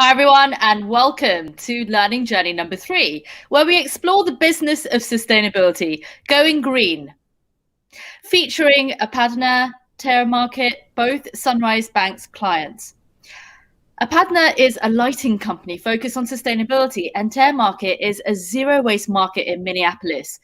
Hi, everyone, and welcome to Learning Journey number 3, where we explore the business of sustainability, going green, featuring Apadana, Terra Market, both Sunrise Bank's clients. Apadana is a lighting company focused on sustainability, and Terra Market is a zero-waste market in Minneapolis.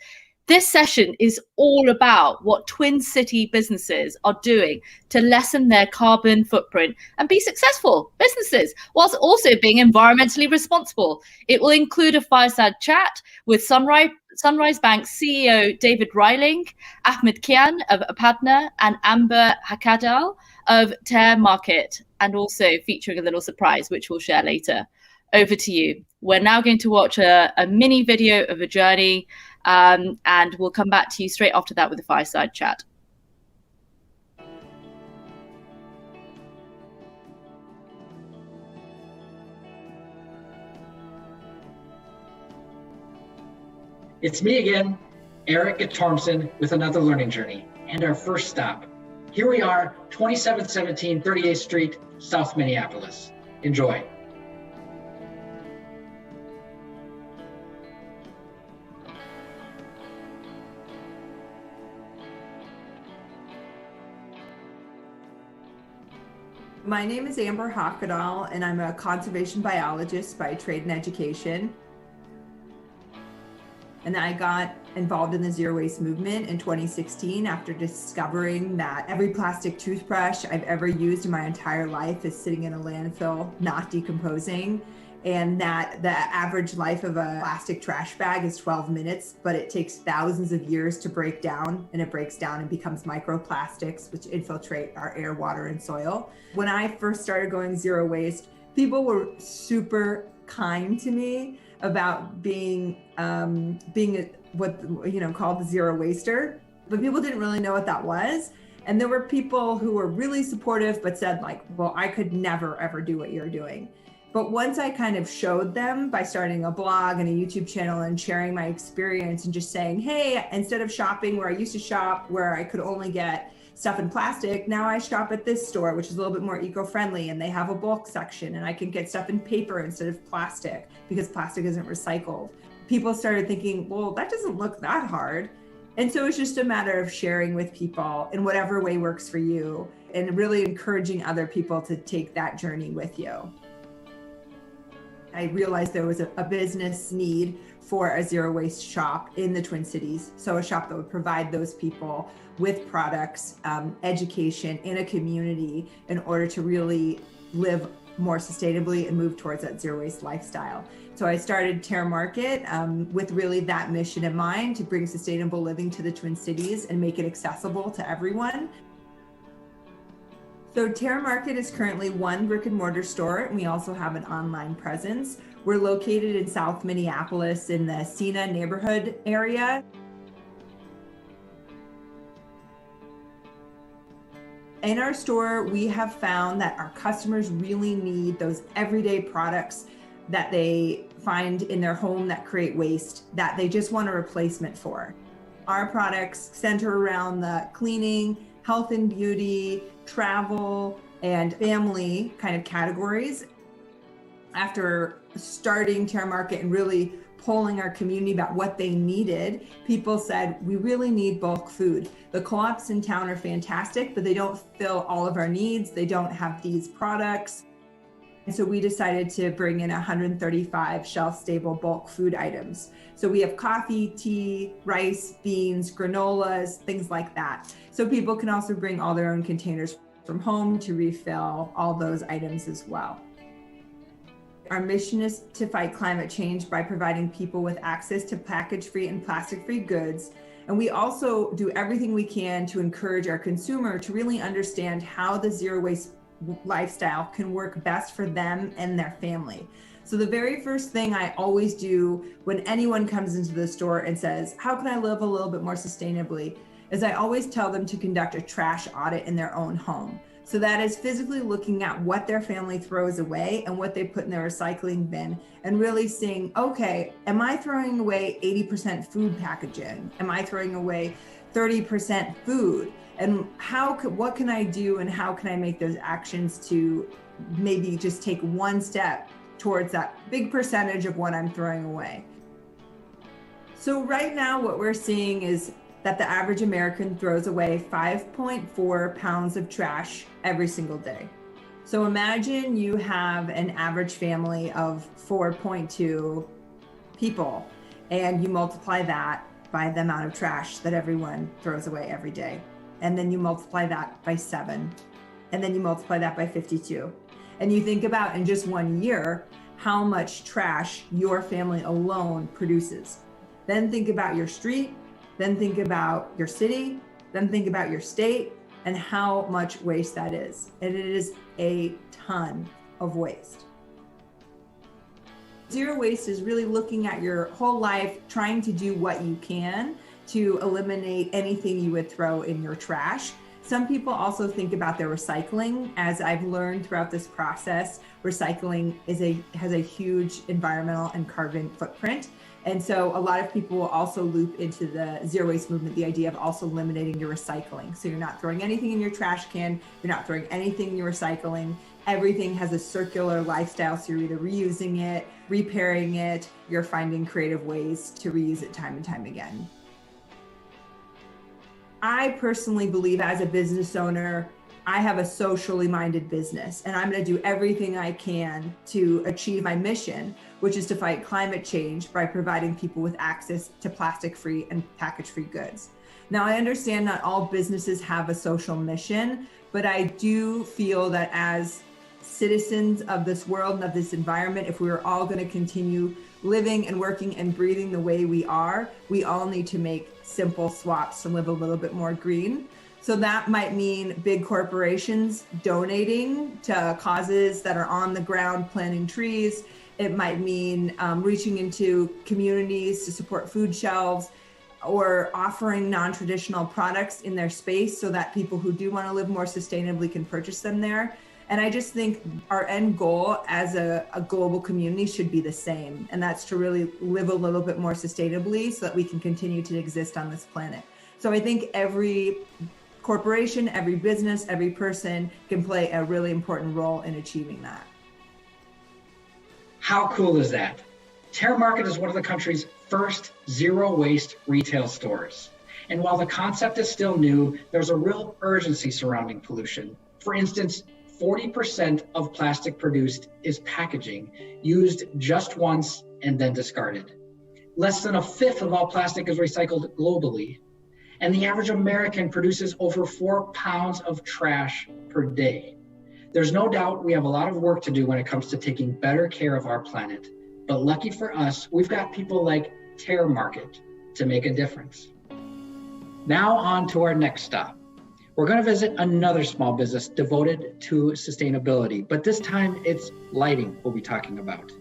This session is all about what Twin City businesses are doing to lessen their carbon footprint and be successful businesses, whilst also being environmentally responsible. It will include a fireside chat with Sunrise Bank CEO David Reiling, Ahmed Kian of Apadana, and Amber Hakadal of Terra Market, and also featuring a little surprise, which we'll share later. Over to you. We're now going to watch a mini video of a journey, and we'll come back to you straight after that with a fireside chat. It's me again, Eric at Thompson, with another learning journey and our first stop. Here we are, 2717 38th Street, South Minneapolis. Enjoy. My name is Amber Hakadal, and I'm a conservation biologist by trade and education. And I got involved in the zero waste movement in 2016 after discovering that every plastic toothbrush I've ever used in my entire life is sitting in a landfill, not decomposing, and that the average life of a plastic trash bag is 12 minutes, but it takes thousands of years to break down, and it breaks down and becomes microplastics, which infiltrate our air, water, and soil. When I first started going zero waste, people were super kind to me about being what called the zero waster, but people didn't really know what that was. And there were people who were really supportive, but said like, well, I could never ever do what you're doing. But once I kind of showed them by starting a blog and a YouTube channel and sharing my experience and just saying, hey, instead of shopping where I used to shop, where I could only get stuff in plastic, now I shop at this store, which is a little bit more eco-friendly, and they have a bulk section, and I can get stuff in paper instead of plastic because plastic isn't recycled. People started thinking, well, that doesn't look that hard. And so it's just a matter of sharing with people in whatever way works for you and really encouraging other people to take that journey with you. I realized there was a business need for a zero waste shop in the Twin Cities. So a shop that would provide those people with products, education in a community in order to really live more sustainably and move towards that zero waste lifestyle. So I started Terra Market with really that mission in mind, to bring sustainable living to the Twin Cities and make it accessible to everyone. So Terra Market is currently one brick and mortar store, and we also have an online presence. We're located in South Minneapolis in the Sena neighborhood area. In our store, we have found that our customers really need those everyday products that they find in their home that create waste, that they just want a replacement for. Our products center around the cleaning, health and beauty, travel, and family kind of categories. After starting Terra Market and really polling our community about what they needed, people said, we really need bulk food. The co-ops in town are fantastic, but they don't fill all of our needs. They don't have these products. And so we decided to bring in 135 shelf-stable bulk food items. So we have coffee, tea, rice, beans, granolas, things like that. So people can also bring all their own containers from home to refill all those items as well. Our mission is to fight climate change by providing people with access to package-free and plastic-free goods. And we also do everything we can to encourage our consumer to really understand how the zero waste lifestyle can work best for them and their family. So the very first thing I always do when anyone comes into the store and says, how can I live a little bit more sustainably, is I always tell them to conduct a trash audit in their own home. So that is physically looking at what their family throws away and what they put in their recycling bin, and really seeing, okay, am I throwing away 80% food packaging? Am I throwing away 30% food? And what can I do, and how can I make those actions to maybe just take one step towards that big percentage of what I'm throwing away. So right now what we're seeing is that the average American throws away 5.4 pounds of trash every single day. So imagine you have an average family of 4.2 people, and you multiply that by the amount of trash that everyone throws away every day. And then you multiply that by 7, and then you multiply that by 52. And you think about in just 1 year, how much trash your family alone produces. Then think about your street, then think about your city, then think about your state, and how much waste that is. And it is a ton of waste. Zero waste is really looking at your whole life, trying to do what you can to eliminate anything you would throw in your trash. Some people also think about their recycling. As I've learned throughout this process, recycling has a huge environmental and carbon footprint. And so a lot of people will also loop into the zero waste movement, the idea of also eliminating your recycling. So you're not throwing anything in your trash can, you're not throwing anything in your recycling. Everything has a circular lifestyle, so you're either reusing it, repairing it, you're finding creative ways to reuse it time and time again. I personally believe as a business owner, I have a socially minded business, and I'm going to do everything I can to achieve my mission, which is to fight climate change by providing people with access to plastic-free and package-free goods. Now, I understand not all businesses have a social mission, but I do feel that as citizens of this world and of this environment, if we are all going to continue living and working and breathing the way we are, we all need to make simple swaps to live a little bit more green. So that might mean big corporations donating to causes that are on the ground, planting trees. It might mean reaching into communities to support food shelves, or offering non-traditional products in their space so that people who do want to live more sustainably can purchase them there. And I just think our end goal as a global community should be the same. And that's to really live a little bit more sustainably so that we can continue to exist on this planet. So I think every corporation, every business, every person can play a really important role in achieving that. How cool is that? Terra Market is one of the country's first zero waste retail stores. And while the concept is still new, there's a real urgency surrounding pollution. For instance, 40% of plastic produced is packaging, used just once and then discarded. Less than a fifth of all plastic is recycled globally. And the average American produces over 4 pounds of trash per day. There's no doubt we have a lot of work to do when it comes to taking better care of our planet. But lucky for us, we've got people like Terra Market to make a difference. Now on to our next stop. We're going to visit another small business devoted to sustainability, but this time it's lighting we'll be talking about.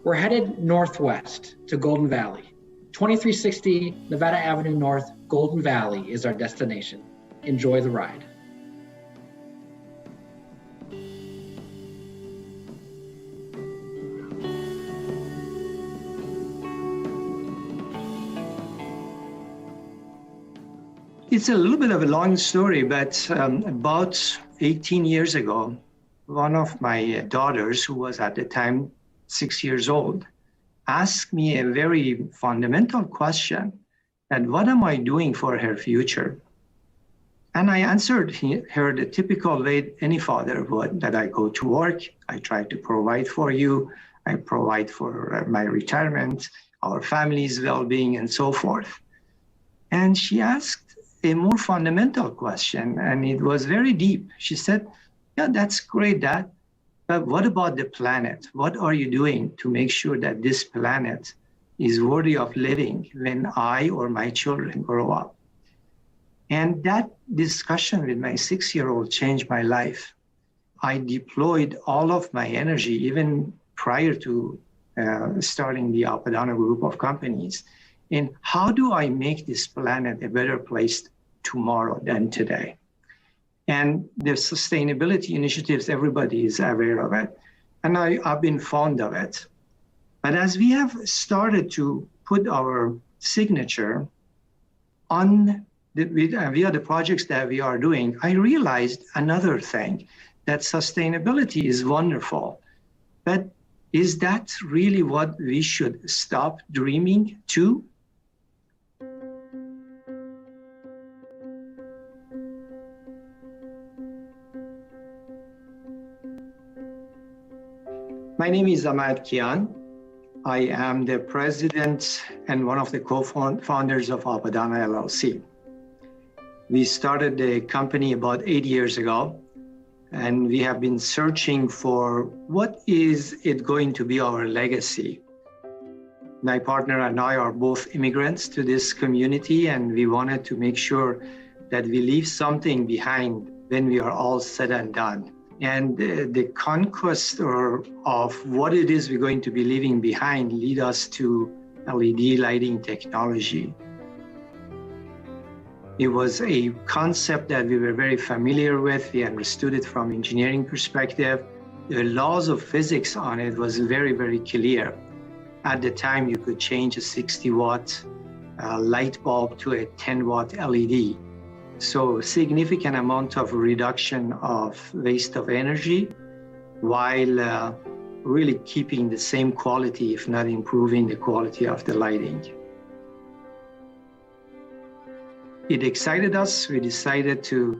We're headed northwest to Golden Valley. 2360 Nevada Avenue North, Golden Valley is our destination. Enjoy the ride. It's a little bit of a long story, but about 18 years ago, one of my daughters, who was at the time 6 years old, asked me a very fundamental question, that what am I doing for her future? And I answered her the typical way any father would, that I go to work, I try to provide for you, I provide for my retirement, our family's well-being, and so forth. And she asked a more fundamental question, and it was very deep. She said, yeah, that's great, Dad, but what about the planet? What are you doing to make sure that this planet is worthy of living when I or my children grow up? And that discussion with my 6-year-old changed my life. I deployed all of my energy, even prior to starting the Alpadano group of companies, in how do I make this planet a better place tomorrow than today? And the sustainability initiatives, everybody is aware of it. And I've been fond of it. But as we have started to put our signature on via the projects that we are doing, I realized another thing, that sustainability is wonderful, but Is that really what we should stop dreaming to? My name is Ahmad Kian. I am the president and one of the co-founders of Apadana LLC. We started the company about 8 years ago, and we have been searching for what is it going to be our legacy. My partner and I are both immigrants to this community, and we wanted to make sure that we leave something behind when we are all said and done. And the conquest of what it is we're going to be leaving behind lead us to LED lighting technology. It was a concept that we were very familiar with. We understood it from engineering perspective. The laws of physics on it was very, very clear. At the time, you could change a 60-watt light bulb to a 10-watt LED. So significant amount of reduction of waste of energy while really keeping the same quality, if not improving the quality of the lighting. It excited us. We decided to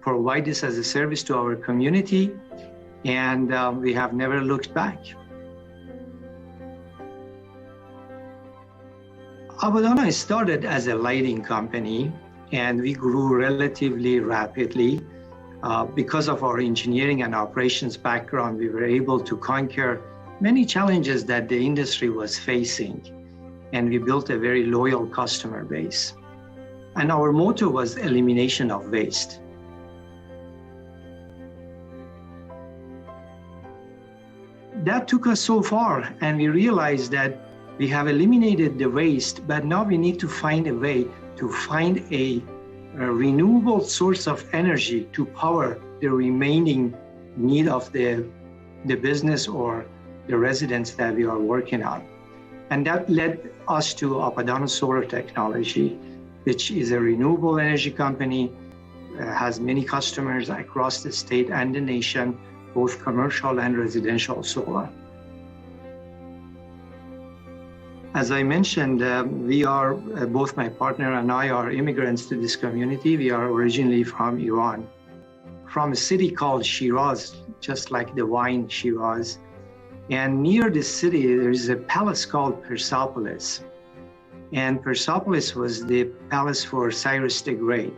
provide this as a service to our community, and we have never looked back. Apadana started as a lighting company, and we grew relatively rapidly. Because of our engineering and operations background, we were able to conquer many challenges that the industry was facing, and we built a very loyal customer base. And our motto was elimination of waste. That took us so far, and we realized that we have eliminated the waste, but now we need to find a way to find a renewable source of energy to power the remaining need of the business or the residents that we are working on. And that led us to Apadana Solar Technology, which is a renewable energy company, has many customers across the state and the nation, both commercial and residential solar. As I mentioned, we are, both my partner and I are immigrants to this community. We are originally from Iran, from a city called Shiraz, just like the wine Shiraz. And near the city, there is a palace called Persepolis. And Persepolis was the palace for Cyrus the Great.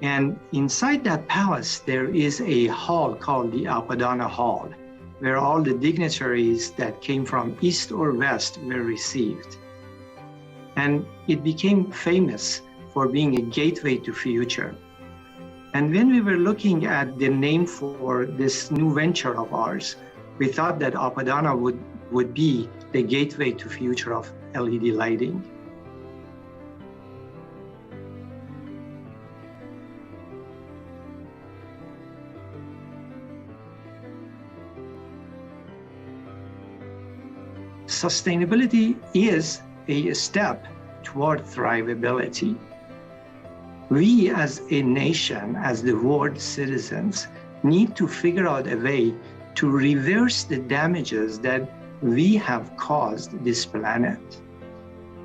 And inside that palace, there is a hall called the Apadana Hall, where all the dignitaries that came from east or west were received. And it became famous for being a gateway to future. And when we were looking at the name for this new venture of ours, we thought that Apadana would be the gateway to future of LED lighting. Sustainability is a step toward thrivability. We as a nation, as the world citizens, need to figure out a way to reverse the damages that we have caused this planet.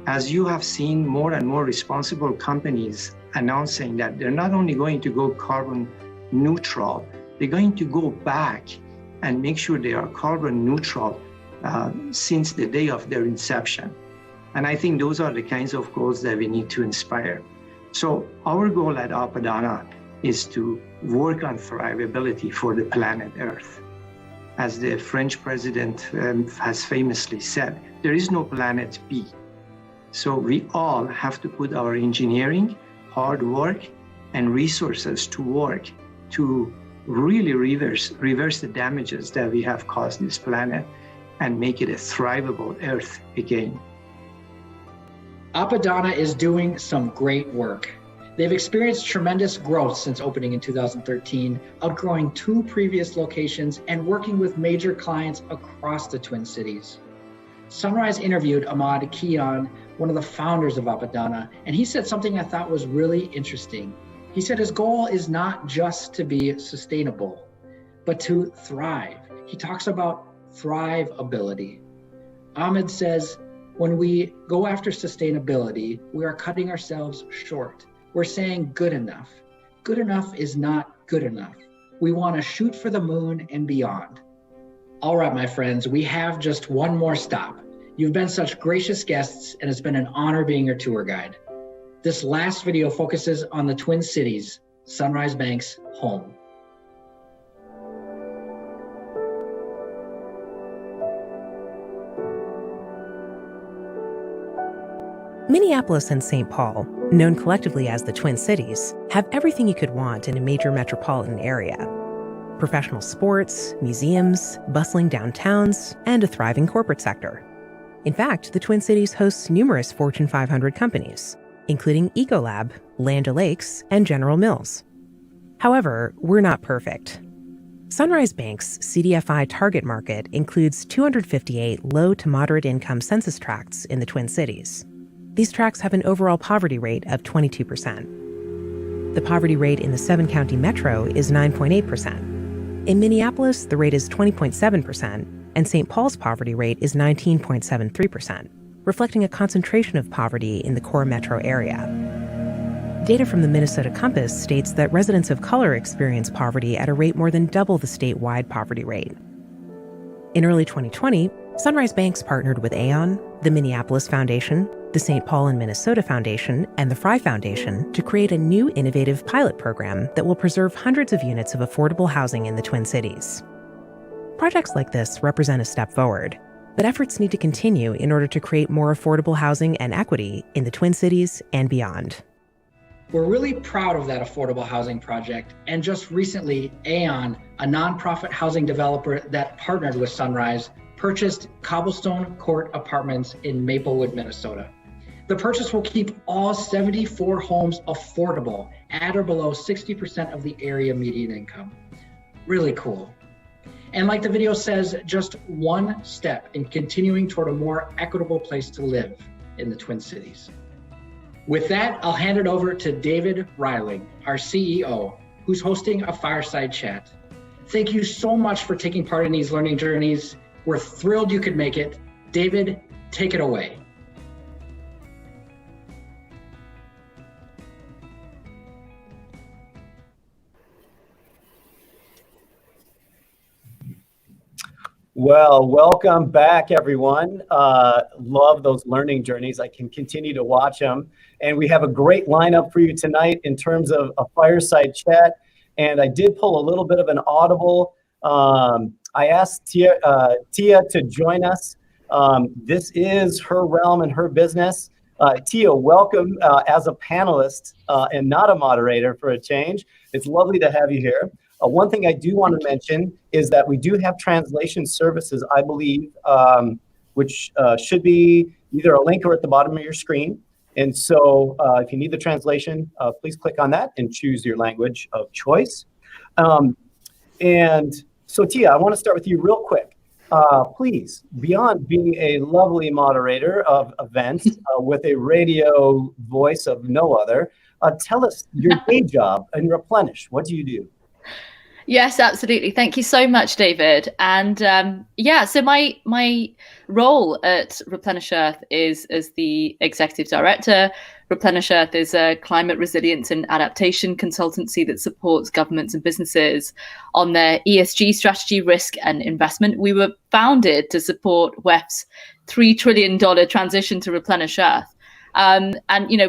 As you have seen more and more responsible companies announcing that they're not only going to go carbon neutral, they're going to go back and make sure they are carbon neutral since the day of their inception. And I think those are the kinds of goals that we need to inspire. So our goal at Apadana is to work on thrivability for the planet Earth. As the French president has famously said, there is no planet B. So we all have to put our engineering, hard work, and resources to work to really reverse the damages that we have caused this planet and make it a thrivable Earth again. Apadana is doing some great work. They've experienced tremendous growth since opening in 2013, outgrowing 2 previous locations and working with major clients across the Twin Cities. Sunrise interviewed Ahmad Kian, one of the founders of Apadana, and he said something I thought was really interesting. He said his goal is not just to be sustainable, but to thrive. He talks about thriveability. Ahmed says, when we go after sustainability, we are cutting ourselves short. We're saying good enough. Good enough is not good enough. We want to shoot for the moon and beyond. All right, my friends, we have just one more stop. You've been such gracious guests, and it's been an honor being your tour guide. This last video focuses on the Twin Cities, Sunrise Bank's home. Minneapolis and St. Paul, known collectively as the Twin Cities, have everything you could want in a major metropolitan area. Professional sports, museums, bustling downtowns, and a thriving corporate sector. In fact, the Twin Cities hosts numerous Fortune 500 companies, including Ecolab, Land O'Lakes, and General Mills. However, we're not perfect. Sunrise Bank's CDFI target market includes 258 low to moderate income census tracts in the Twin Cities. These tracts have an overall poverty rate of 22%. The poverty rate in the 7-county metro is 9.8%. In Minneapolis, the rate is 20.7%, and St. Paul's poverty rate is 19.73%, reflecting a concentration of poverty in the core metro area. Data from the Minnesota Compass states that residents of color experience poverty at a rate more than double the statewide poverty rate. In early 2020, Sunrise Banks partnered with Aon, the Minneapolis Foundation, the St. Paul and Minnesota Foundation, and the Fry Foundation to create a new innovative pilot program that will preserve hundreds of units of affordable housing in the Twin Cities. Projects like this represent a step forward, but efforts need to continue in order to create more affordable housing and equity in the Twin Cities and beyond. We're really proud of that affordable housing project, and just recently, Aon, a nonprofit housing developer that partnered with Sunrise, purchased Cobblestone Court Apartments in Maplewood, Minnesota. The purchase will keep all 74 homes affordable at or below 60% of the area median income. Really cool. And like the video says, just one step in continuing toward a more equitable place to live in the Twin Cities. With that, I'll hand it over to David Reiling, our CEO, who's hosting a fireside chat. Thank you so much for taking part in these learning journeys. We're thrilled you could make it. David, take it away. Well, welcome back, everyone. Love those learning journeys. I can continue to watch them. And we have a great lineup for you tonight in terms of a fireside chat. And I did pull a little bit of an audible. I asked Tia to join us. This is her realm and her business. Tia, welcome as a panelist and not a moderator for a change. It's lovely to have you here. One thing I do want to mention is that we do have translation services, I believe, which should be either a link or at the bottom of your screen. And so if you need the translation, please click on that and choose your language of choice. And so Tia, I want to start with you real quick. Please, beyond being a lovely moderator of events with a radio voice of no other, tell us your day job and Replenish. What do you do? Yes, absolutely. Thank you so much, David. And so my role at Replenish Earth is as the executive director. Replenish Earth is a climate resilience and adaptation consultancy that supports governments and businesses on their ESG strategy, risk, and investment. We were founded to support WEF's $3 trillion transition to Replenish Earth. And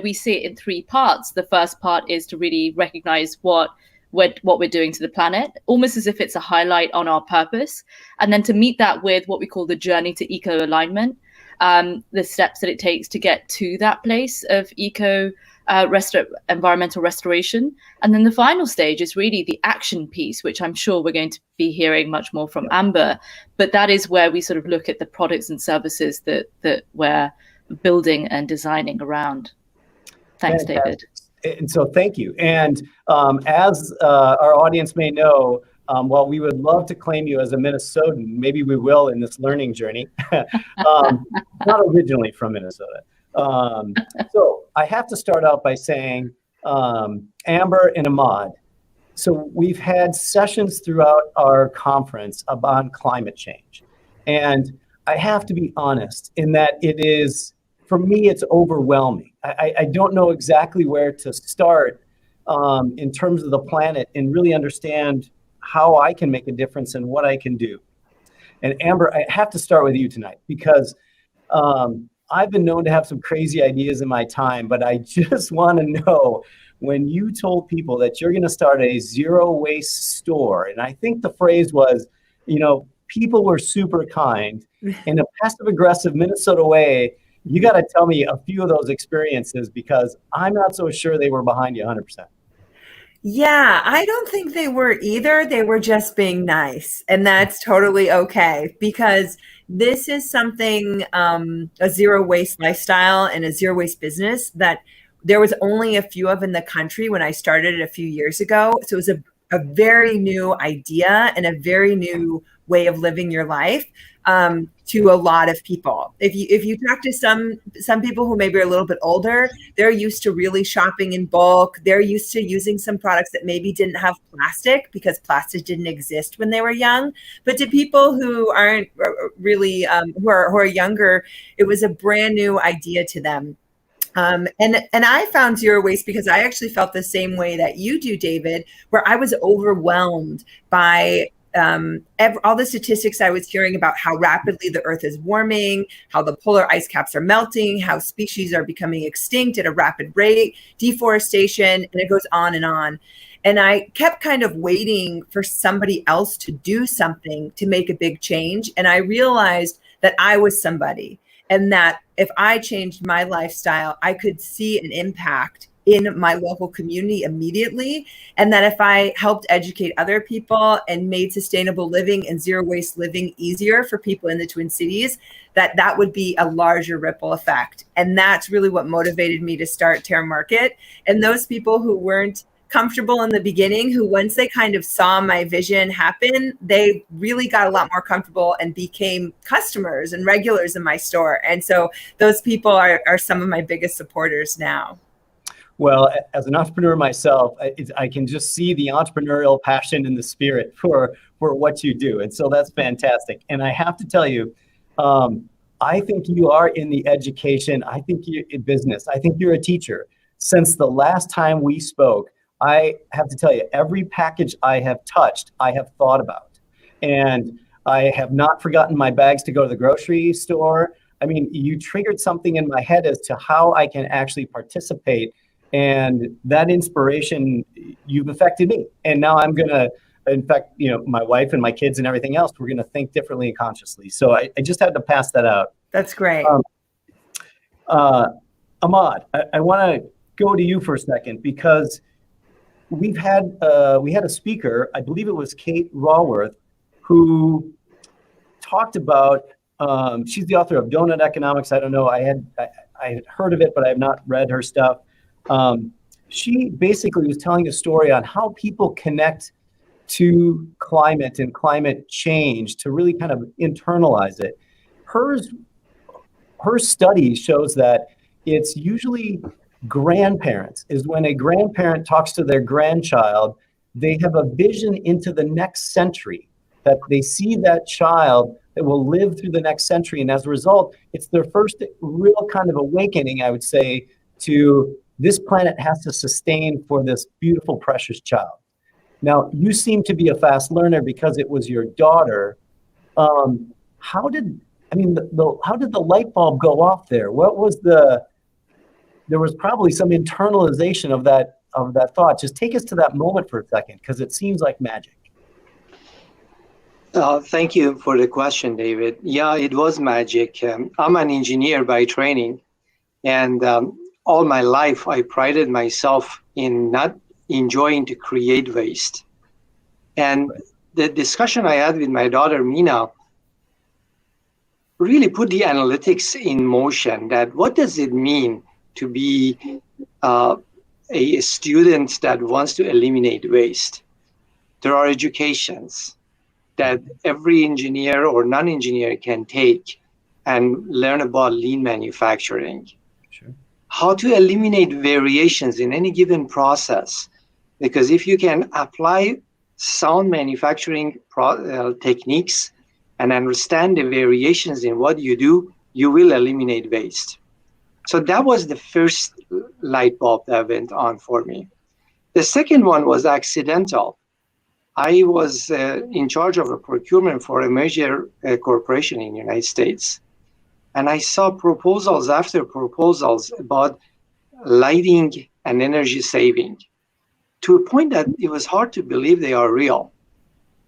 we see it in three parts. The first part is to really recognize what we're doing to the planet, almost as if it's a highlight on our purpose. And then to meet that with what we call the journey to eco-alignment, the steps that it takes to get to that place of environmental restoration. And then the final stage is really the action piece, which I'm sure we're going to be hearing much more from Amber. But that is where we sort of look at the products and services that we're building and designing around. Thanks, David. And so thank you. And as our audience may know, while we would love to claim you as a Minnesotan, maybe we will in this learning journey, not originally from Minnesota. So I have to start out by saying, Amber and Ahmad, so we've had sessions throughout our conference about climate change. And I have to be honest in that it is, for me, it's overwhelming. I don't know exactly where to start in terms of the planet and really understand how I can make a difference and what I can do. And Amber, I have to start with you tonight because I've been known to have some crazy ideas in my time, but I just want to know, when you told people that you're going to start a zero waste store, and I think the phrase was, people were super kind in a passive aggressive Minnesota way. You got to tell me a few of those experiences because I'm not so sure they were behind you 100%. Yeah, I don't think they were either. They were just being nice. And that's totally okay because this is something, a zero waste lifestyle and a zero waste business that there was only a few of in the country when I started it a few years ago. So it was a very new idea and a very new way of living your life to a lot of people. If you talk to some people who maybe are a little bit older, they're used to really shopping in bulk. They're used to using some products that maybe didn't have plastic because plastic didn't exist when they were young. But to people who aren't really who are younger, it was a brand new idea to them. And I found zero waste because I actually felt the same way that you do, David, where I was overwhelmed by all the statistics I was hearing about how rapidly the earth is warming, how the polar ice caps are melting, how species are becoming extinct at a rapid rate, deforestation, and it goes on and on. And I kept kind of waiting for somebody else to do something to make a big change. And I realized that I was somebody, and that if I changed my lifestyle, I could see an impact in my local community immediately. And that if I helped educate other people and made sustainable living and zero waste living easier for people in the Twin Cities, that would be a larger ripple effect. And that's really what motivated me to start Terra Market. And those people who weren't comfortable in the beginning, who once they kind of saw my vision happen, they really got a lot more comfortable and became customers and regulars in my store. And so those people are some of my biggest supporters now. Well, as an entrepreneur myself, I can just see the entrepreneurial passion and the spirit for what you do. And so that's fantastic. And I have to tell you, I think you are in the education. I think you're in business. I think you're a teacher. Since the last time we spoke, I have to tell you, every package I have touched, I have thought about. And I have not forgotten my bags to go to the grocery store. I mean, you triggered something in my head as to how I can actually participate. And that inspiration, you've affected me. And now I'm going to, in fact, my wife and my kids and everything else, we're going to think differently and consciously. So I just had to pass that out. That's great. Ahmad, I want to go to you for a second because we had a speaker, I believe it was Kate Raworth, who talked about, she's the author of Donut Economics. I don't know, I had heard of it, but I have not read her stuff. She basically was telling a story on how people connect to climate and climate change to really kind of internalize it. Her study shows that it's usually grandparents, is when a grandparent talks to their grandchild, they have a vision into the next century, that they see that child that will live through the next century. And as a result, it's their first real kind of awakening, I would say, to this planet has to sustain for this beautiful, precious child. Now, you seem to be a fast learner because it was your daughter. How did the light bulb go off there? There was probably some internalization of that thought. Just take us to that moment for a second, because it seems like magic. Thank you for the question, David. Yeah, it was magic. I'm an engineer by training, and all my life I prided myself in not enjoying to create waste. And the discussion I had with my daughter, Mina, really put the analytics in motion, that what does it mean to be a student that wants to eliminate waste? There are educations that every engineer or non-engineer can take and learn about lean manufacturing. Sure. How to eliminate variations in any given process. Because if you can apply sound manufacturing techniques and understand the variations in what you do, you will eliminate waste. So that was the first light bulb that went on for me. The second one was accidental. I was in charge of a procurement for a major corporation in the United States. And I saw proposals after proposals about lighting and energy saving, to a point that it was hard to believe they are real.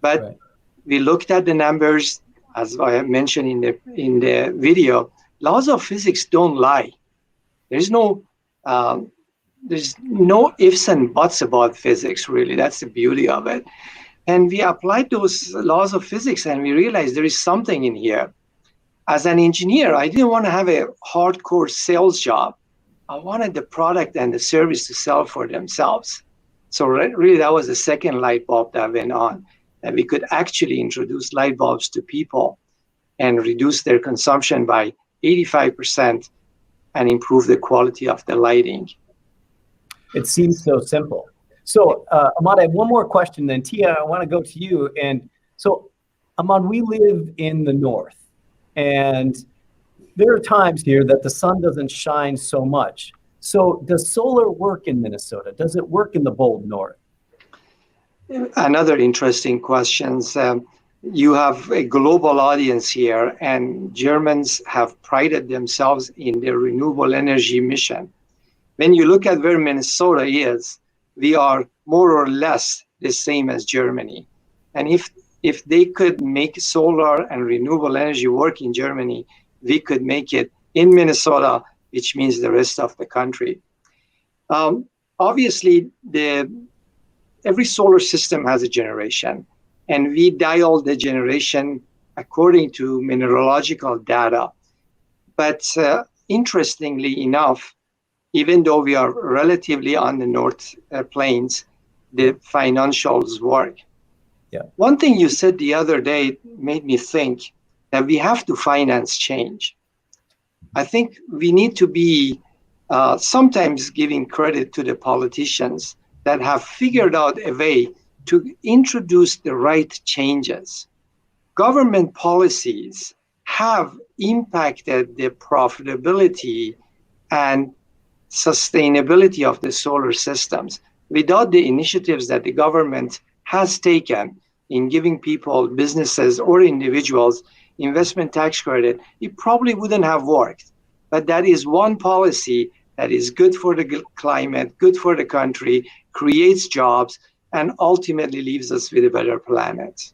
But right. We looked at the numbers, as I mentioned in the video. Laws of physics don't lie. There's no ifs and buts about physics, really. That's the beauty of it. And we applied those laws of physics, and we realized there is something in here. As an engineer, I didn't want to have a hardcore sales job. I wanted the product and the service to sell for themselves. So really, that was the second light bulb that went on, that we could actually introduce light bulbs to people and reduce their consumption by 85% and improve the quality of the lighting. It seems so simple. So, Ahmad, I have one more question then. Tia, I want to go to you. And so, Ahmad, we live in the north, and there are times here that the sun doesn't shine so much. So does solar work in Minnesota? Does it work in the bold north? Another interesting question. You have a global audience here, and Germans have prided themselves in their renewable energy mission. When you look at where Minnesota is, we are more or less the same as Germany. And if they could make solar and renewable energy work in Germany, we could make it in Minnesota, which means the rest of the country. Obviously, every solar system has a generation, and we dial the generation according to mineralogical data. But interestingly enough, even though we are relatively on the North Plains, the financials work. Yeah. One thing you said the other day made me think that we have to finance change. I think we need to be sometimes giving credit to the politicians that have figured out a way to introduce the right changes. Government policies have impacted the profitability and sustainability of the solar systems. Without the initiatives that the government has taken in giving people, businesses, or individuals investment tax credit, it probably wouldn't have worked. But that is one policy that is good for the climate, good for the country, creates jobs, and ultimately leaves us with a better planet.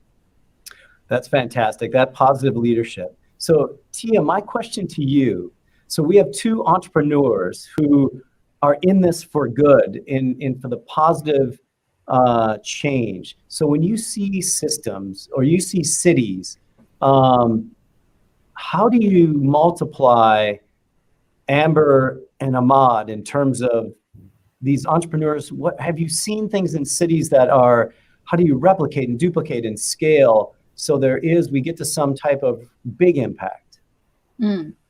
That's fantastic, that positive leadership. So Tia, my question to you, so we have two entrepreneurs who are in this for good, in for the positive change. So when you see systems or you see cities, how do you multiply Amber and Ahmad in terms of these entrepreneurs? What have you seen things in cities that are, how do you replicate and duplicate and scale so we get to some type of big impact?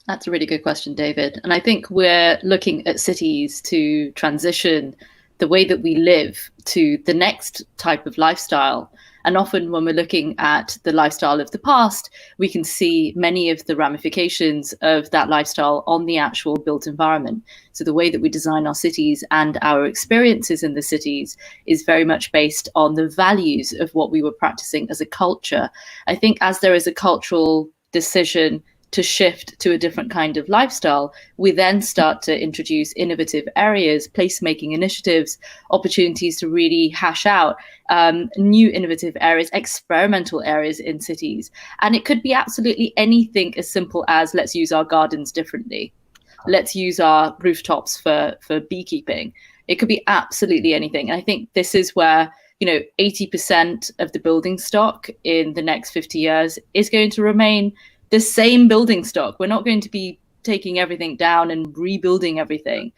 That's a really good question, David. And I think we're looking at cities to transition the way that we live to the next type of lifestyle. And often when we're looking at the lifestyle of the past, we can see many of the ramifications of that lifestyle on the actual built environment. So the way that we design our cities and our experiences in the cities is very much based on the values of what we were practicing as a culture. I think as there is a cultural decision to shift to a different kind of lifestyle, we then start to introduce innovative areas, placemaking initiatives, opportunities to really hash out new innovative areas, experimental areas in cities. And it could be absolutely anything as simple as, let's use our gardens differently. Let's use our rooftops for beekeeping. It could be absolutely anything. And I think this is where 80% of the building stock in the next 50 years is going to remain the same building stock. We're not going to be taking everything down and rebuilding everything,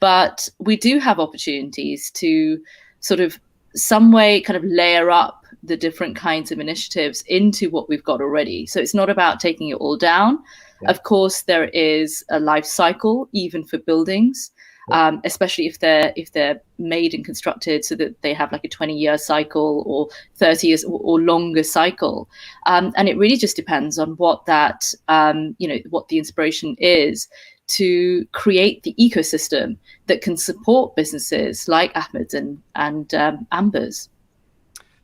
but we do have opportunities to sort of some way kind of layer up the different kinds of initiatives into what we've got already. So it's not about taking it all down. Yeah. Of course, there is a life cycle even for buildings. especially if they're made and constructed so that they have like a 20-year cycle or 30 years or longer cycle. And it really just depends on what that, what the inspiration is to create the ecosystem that can support businesses like Ahmed's and Amber's.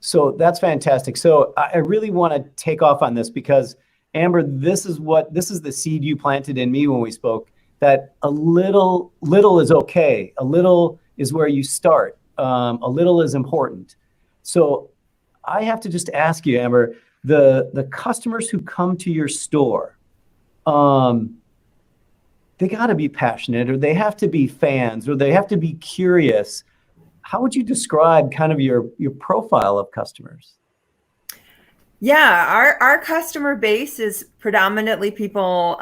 So that's fantastic. So I really want to take off on this because, Amber, this is the seed you planted in me when we spoke, that a little is okay. A little is where you start. A little is important. So I have to just ask you, Amber, the customers who come to your store, they got to be passionate, or they have to be fans, or they have to be curious. How would you describe kind of your profile of customers? Yeah, our customer base is predominantly people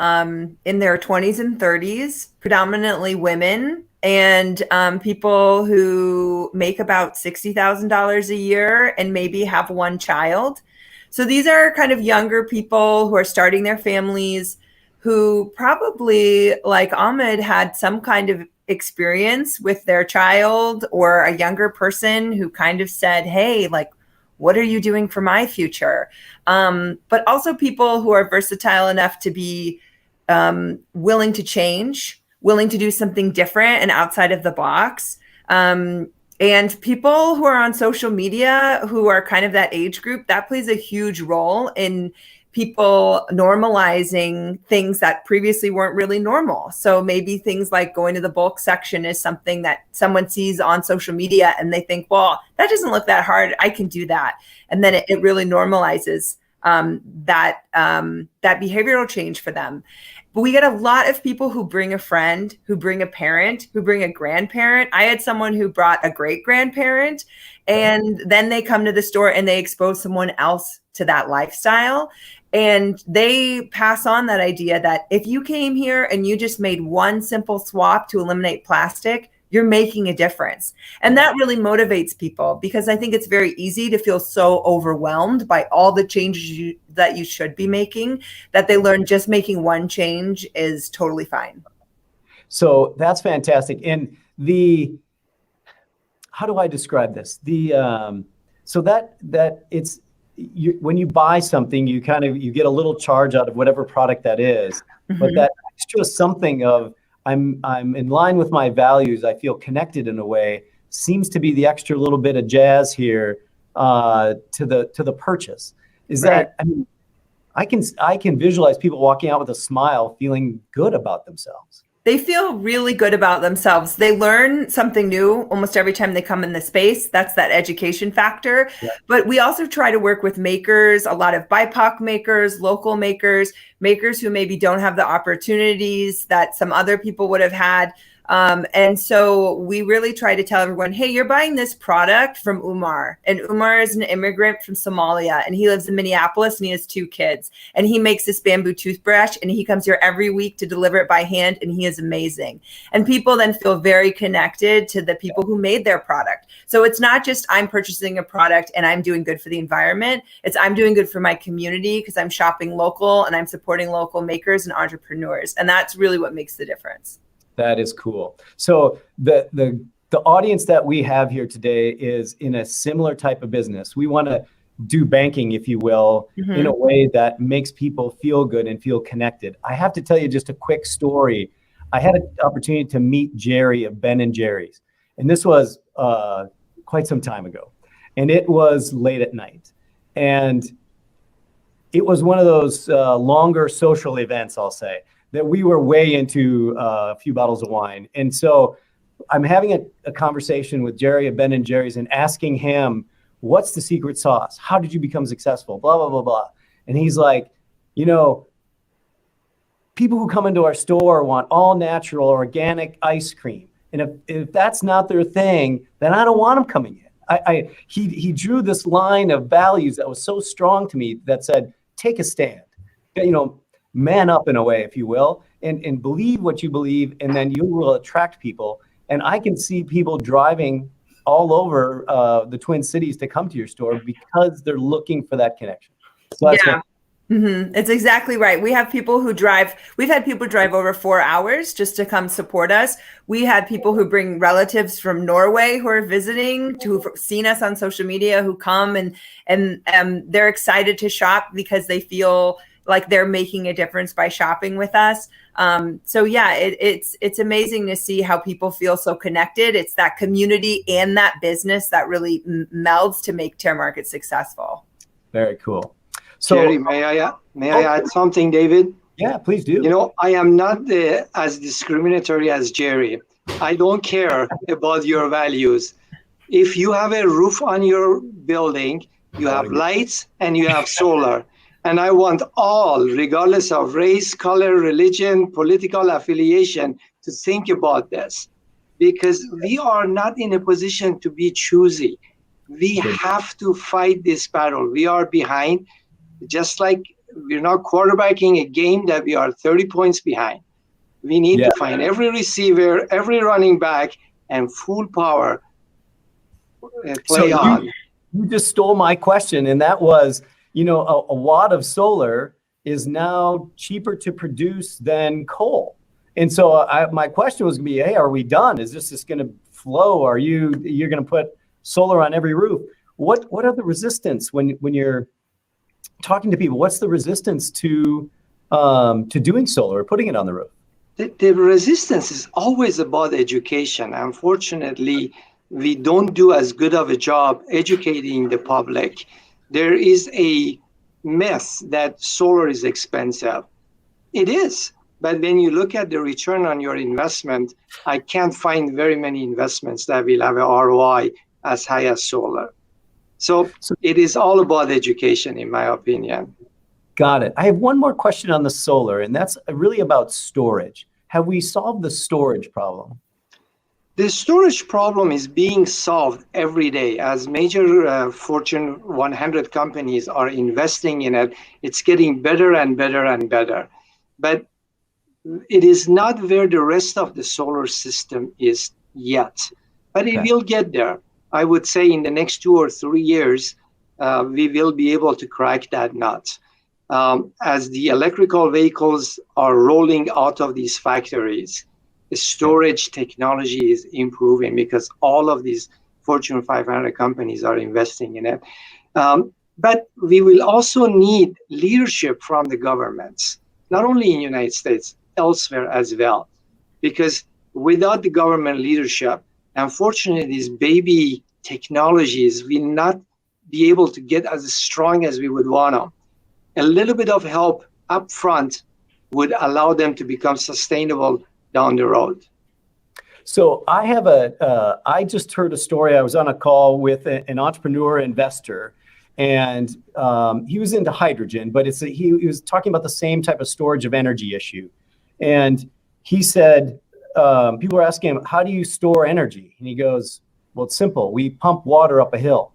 in their 20s and 30s, predominantly women, and people who make about $60,000 a year and maybe have one child. So these are kind of younger people who are starting their families, who probably, like Ahmed, had some kind of experience with their child, or a younger person who kind of said, hey, like, what are you doing for my future? But also people who are versatile enough to be willing to change, willing to do something different and outside of the box. And people who are on social media, who are kind of that age group, that plays a huge role in people normalizing things that previously weren't really normal. So maybe things like going to the bulk section is something that someone sees on social media and they think, well, that doesn't look that hard, I can do that. And then it really normalizes that behavioral change for them. But we get a lot of people who bring a friend, who bring a parent, who bring a grandparent. I had someone who brought a great grandparent, and then they come to the store and they expose someone else to that lifestyle. And they pass on that idea that if you came here and you just made one simple swap to eliminate plastic, you're making a difference. And that really motivates people, because I think it's very easy to feel so overwhelmed by all the changes that you should be making, that they learn just making one change is totally fine. So that's fantastic. And how do I describe this? So that it's, when you buy something, you get a little charge out of whatever product that is, but that extra something of I'm in line with my values, I feel connected in a way, seems to be the extra little bit of jazz here to the purchase. Is right. That, I mean, I can visualize people walking out with a smile, feeling good about themselves. They feel really good about themselves. They learn something new almost every time they come in the space. That's that education factor. Yeah. But we also try to work with makers, a lot of BIPOC makers, local makers who maybe don't have the opportunities that some other people would have had. And so we really try to tell everyone, hey, you're buying this product from Umar. And Umar is an immigrant from Somalia, and he lives in Minneapolis, and he has 2 kids. And he makes this bamboo toothbrush, and he comes here every week to deliver it by hand, and he is amazing. And people then feel very connected to the people who made their product. So it's not just I'm purchasing a product and I'm doing good for the environment. It's I'm doing good for my community because I'm shopping local and I'm supporting local makers and entrepreneurs. And that's really what makes the difference. That is cool. So the audience that we have here today is in a similar type of business. We want to do banking, if you will, in a way that makes people feel good and feel connected. I have to tell you just a quick story. I had an opportunity to meet Jerry of Ben & Jerry's, and this was quite some time ago, and it was late at night, and it was one of those longer social events, I'll say, that we were way into a few bottles of wine. And so I'm having a conversation with Jerry of Ben & Jerry's and asking him, what's the secret sauce? How did you become successful? Blah, blah, blah, blah. And he's like, people who come into our store want all natural, organic ice cream. And if that's not their thing, then I don't want them coming in. He drew this line of values that was so strong to me that said, take a stand, man up in a way, if you will, and believe what you believe, and then you will attract people. And I can see people driving all over the Twin Cities to come to your store because they're looking for that connection. So It's exactly right. We've had people drive over 4 hours just to come support us. We had people who bring relatives from Norway who are visiting, who've seen us on social media, who come and they're excited to shop because they feel like they're making a difference by shopping with us. So yeah, it's amazing to see how people feel so connected. It's that community and that business that really melds to make Terra Market successful. Very cool. So, Jerry, may I add something, David? Yeah, please do. You know, I am not as discriminatory as Jerry. I don't care about your values. If you have a roof on your building, you have lights and you have solar. And I want all, regardless of race, color, religion, political affiliation, to think about this. Because we are not in a position to be choosy. We have to fight this battle. We are behind. Just like we're not quarterbacking a game that we are 30 points behind. We need to find every receiver, every running back, and full power play on. You just stole my question, and that was, you know, a watt of solar is now cheaper to produce than coal. And so my question was going to be, hey, are we done? Is this just going to flow? You're going to put solar on every roof? What are the resistance when you're talking to people? What's the resistance to doing solar or putting it on the roof? The resistance is always about education. Unfortunately, we don't do as good of a job educating the public. There is a myth that solar is expensive. It is. But when you look at the return on your investment, I can't find very many investments that will have an ROI as high as solar. So it is all about education, in my opinion. Got it. I have one more question on the solar, and that's really about storage. Have we solved the storage problem? The storage problem is being solved every day. As major Fortune 100 companies are investing in it, it's getting better and better and better. But it is not where the rest of the solar system is yet. But it will get there. I would say in the next 2 or 3 years, we will be able to crack that nut. As the electrical vehicles are rolling out of these factories, the storage technology is improving because all of these Fortune 500 companies are investing in it. But we will also need leadership from the governments, not only in the United States, elsewhere as well. Because without the government leadership, unfortunately, these baby technologies will not be able to get as strong as we would want them. A little bit of help up front would allow them to become sustainable down the road. So I just heard a story. I was on a call with an entrepreneur investor, and he was into hydrogen, but he was talking about the same type of storage of energy issue. And he said, people were asking him, how do you store energy? And he goes, well, it's simple. We pump water up a hill,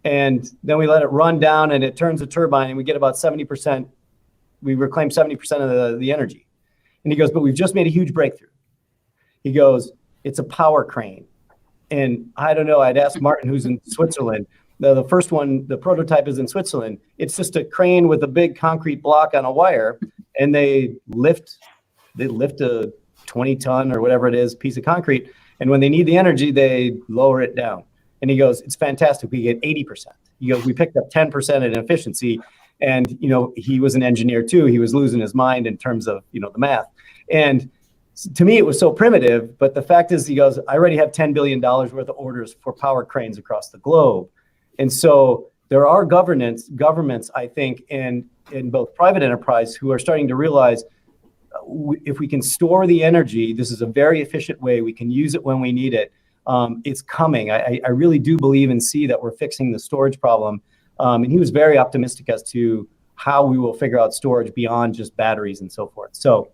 and then we let it run down, and it turns a turbine, and we get about 70%. We reclaim 70% of the energy. And he goes, but we've just made a huge breakthrough. He goes, it's a power crane. And I don't know, I'd ask Martin, who's in Switzerland. The first one, the prototype is in Switzerland. It's just a crane with a big concrete block on a wire, and they lift a 20-ton or whatever it is piece of concrete. And when they need the energy, they lower it down. And he goes, it's fantastic. We get 80%. He goes, we picked up 10% in efficiency. And, you know, he was an engineer too. He was losing his mind in terms of, you know, the math. And to me, it was so primitive. But the fact is, he goes, I already have $10 billion worth of orders for power cranes across the globe. And so there are governments, I think, in both private enterprise who are starting to realize if we can store the energy, this is a very efficient way. We can use it when we need it. It's coming. I really do believe and see that we're fixing the storage problem. And he was very optimistic as to how we will figure out storage beyond just batteries and so forth. So,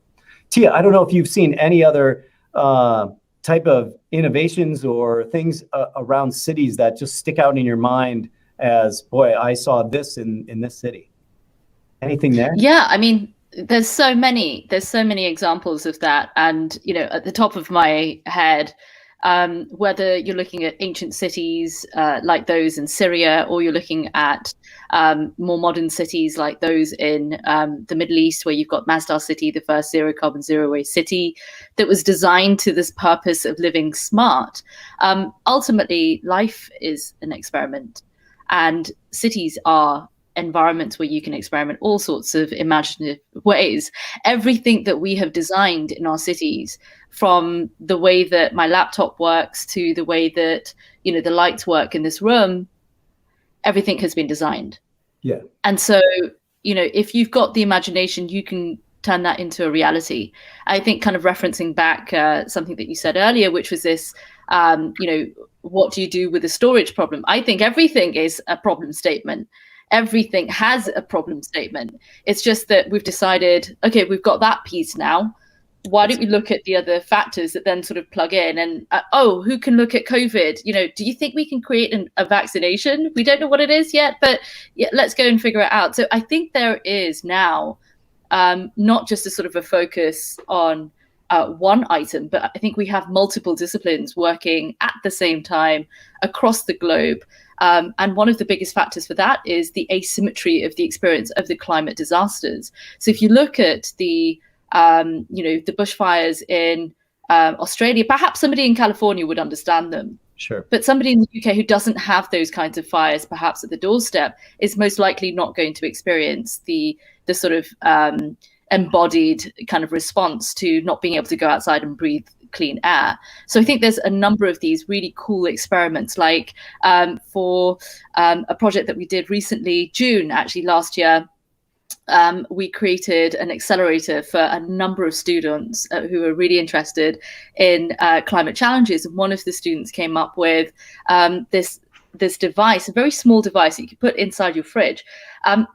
Tia, I don't know if you've seen any other type of innovations or things around cities that just stick out in your mind as, boy, I saw this in this city. Anything there? Yeah, I mean, there's so many examples of that. And, you know, at the top of my head, whether you're looking at ancient cities like those in Syria, or you're looking at more modern cities like those in the Middle East, where you've got Masdar City, the first zero carbon, zero waste city that was designed to this purpose of living smart. Ultimately, life is an experiment, and cities are environments where you can experiment all sorts of imaginative ways. Everything that we have designed in our cities, from the way that my laptop works to the way that, you know, the lights work in this room, everything has been designed. Yeah. And so, you know, if you've got the imagination, you can turn that into a reality. I think, kind of referencing back something that you said earlier, which was this, you know, what do you do with a storage problem? I think everything is a problem statement. Everything has a problem statement. It's just that we've decided, okay, we've got that piece now. Why don't we look at the other factors that then sort of plug in? And who can look at COVID? You know, do you think we can create a vaccination? We don't know what it is yet, but yeah, let's go and figure it out. So I think there is now not just a sort of a focus on one item, but I think we have multiple disciplines working at the same time across the globe. And one of the biggest factors for that is the asymmetry of the experience of the climate disasters. So if you look at the, you know, the bushfires in Australia, perhaps somebody in California would understand them. Sure. But somebody in the UK who doesn't have those kinds of fires, perhaps at the doorstep, is most likely not going to experience the sort of embodied kind of response to not being able to go outside and breathe clean air. So I think there's a number of these really cool experiments, like for a project that we did recently, June, actually last year, we created an accelerator for a number of students who are really interested in climate challenges. And one of the students came up with this device, a very small device that you could put inside your fridge.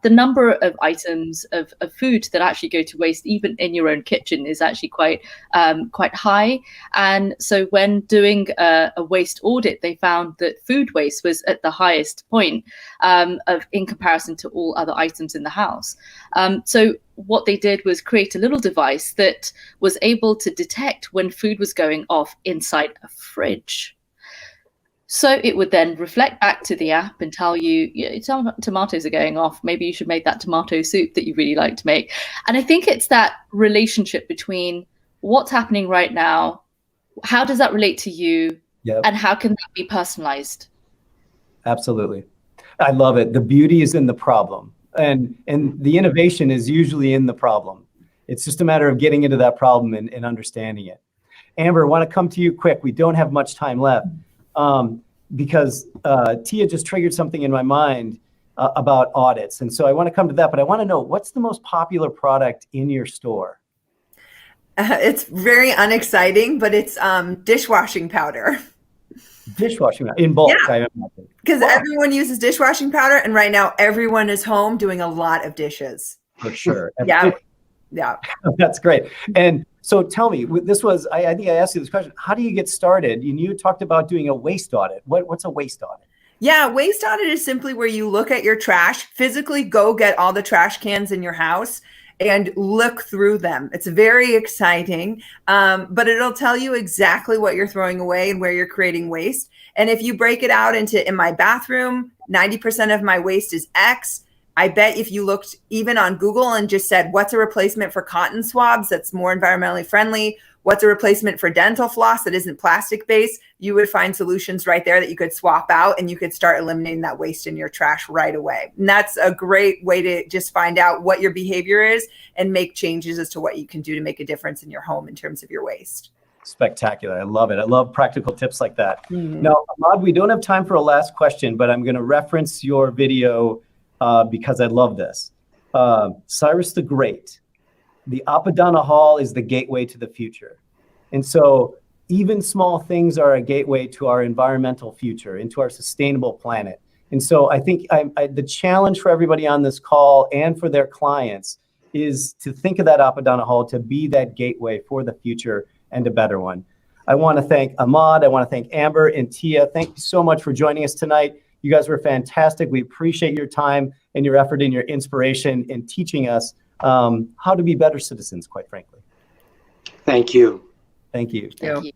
The number of items of food that actually go to waste, even in your own kitchen, is actually quite high. And so when doing a waste audit, they found that food waste was at the highest point in comparison to all other items in the house. So what they did was create a little device that was able to detect when food was going off inside a fridge. So it would then reflect back to the app and tell you, tomatoes are going off. Maybe you should make that tomato soup that you really like to make. And I think it's that relationship between what's happening right now, how does that relate to you, and how can that be personalized? Absolutely. I love it. The beauty is in the problem, and the innovation is usually in the problem. It's just a matter of getting into that problem and understanding it. Amber, I want to come to you quick. We don't have much time left. Because Tia just triggered something in my mind about audits. And so I want to come to that, but I want to know, what's the most popular product in your store? It's very unexciting, but it's dishwashing powder. Dishwashing powder, in bulk, yeah. I imagine. Because everyone uses dishwashing powder, and right now everyone is home doing a lot of dishes. For sure. Yeah. Yeah. That's great. And so tell me, this was, I think I asked you this question, how do you get started? You talked about doing a waste audit. What's a waste audit? Yeah, waste audit is simply where you look at your trash, physically go get all the trash cans in your house and look through them. It's very exciting, but it'll tell you exactly what you're throwing away and where you're creating waste. And if you break it out into, in my bathroom, 90% of my waste is X. I bet if you looked even on Google and just said, what's a replacement for cotton swabs that's more environmentally friendly? What's a replacement for dental floss that isn't plastic based? You would find solutions right there that you could swap out, and you could start eliminating that waste in your trash right away. And that's a great way to just find out what your behavior is and make changes as to what you can do to make a difference in your home in terms of your waste. Spectacular. I love it. I love practical tips like that. Mm-hmm. Now, Ahmad, we don't have time for a last question, but I'm going to reference your video because I love this. Cyrus the Great, the Apadana Hall is the gateway to the future. And so even small things are a gateway to our environmental future, into our sustainable planet. And so I think the challenge for everybody on this call and for their clients is to think of that Apadana Hall to be that gateway for the future and a better one. I want to thank Ahmad. I want to thank Amber and Tia. Thank you so much for joining us tonight. You guys were fantastic. We appreciate your time and your effort and your inspiration in teaching us how to be better citizens, quite frankly. Thank you. Thank you. Thank you.